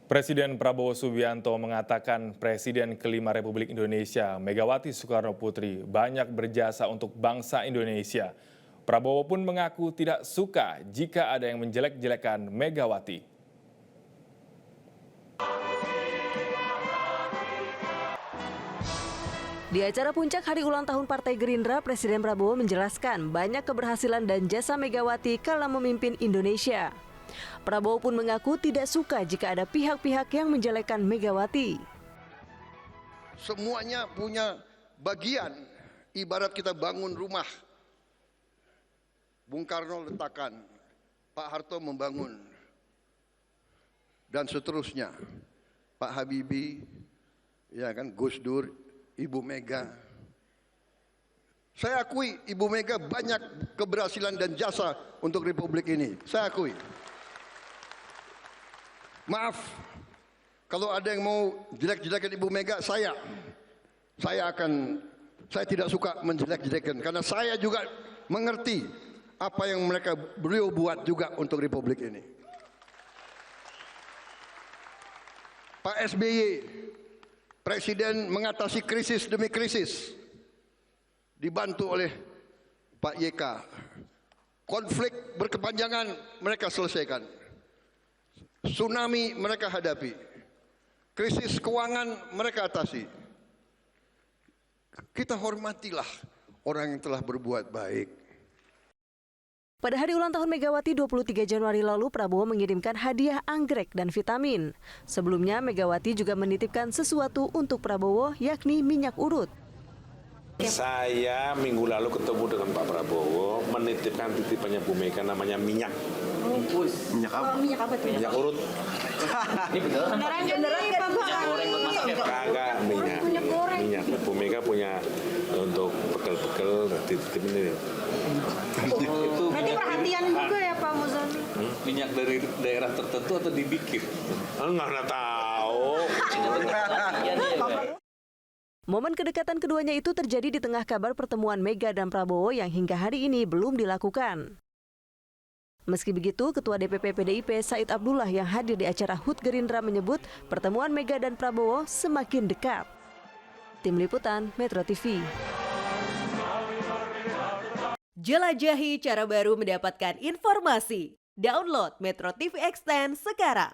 Presiden Prabowo Subianto mengatakan Presiden kelima Republik Indonesia, Megawati Soekarno Putri, banyak berjasa untuk bangsa Indonesia. Prabowo pun mengaku tidak suka jika ada yang menjelek-jelekan Megawati. Di acara puncak hari ulang tahun Partai Gerindra, Presiden Prabowo menjelaskan banyak keberhasilan dan jasa Megawati kala memimpin Indonesia. Prabowo pun mengaku tidak suka jika ada pihak-pihak yang menjelekkan Megawati. Semuanya punya bagian, ibarat kita bangun rumah. Bung Karno letakkan, Pak Harto membangun, dan seterusnya. Pak Habibie, ya kan, Gus Dur, Ibu Mega. Saya akui Ibu Mega banyak keberhasilan dan jasa untuk Republik ini. Saya akui. Maaf, kalau ada yang mau jelek-jelekan Ibu Mega, saya tidak suka menjelek-jelekan, karena saya juga mengerti apa yang beliau buat juga untuk Republik ini. Pak SBY, Presiden mengatasi krisis demi krisis, dibantu oleh Pak YK. Konflik berkepanjangan mereka selesaikan. Tsunami mereka hadapi. Krisis keuangan mereka atasi. Kita hormatilah orang yang telah berbuat baik. Pada hari ulang tahun Megawati 23 Januari lalu, Prabowo mengirimkan hadiah anggrek dan vitamin. Sebelumnya, Megawati juga menitipkan sesuatu untuk Prabowo, yakni minyak urut. Saya minggu lalu ketemu dengan Pak Prabowo, menitipkan titipannya Bu Mega, namanya minyak. Minyak apa? Minyak apa tuh? Minyak urut. Ini beneran kan? Minyak goreng buat masak ya? Kagak, minyak. Minyak. Bu Mega punya untuk pekel-pekel, titip ini. Berarti perhatian juga ya Pak Muzani? Minyak dari daerah tertentu atau dibikin? Enggak tahu. Momen kedekatan keduanya itu terjadi di tengah kabar pertemuan Mega dan Prabowo yang hingga hari ini belum dilakukan. Meski begitu, Ketua DPP PDIP Said Abdullah yang hadir di acara HUT Gerindra menyebut pertemuan Mega dan Prabowo semakin dekat. Tim Liputan Metro TV. Jelajahi cara baru mendapatkan informasi. Download Metro TV Extend sekarang.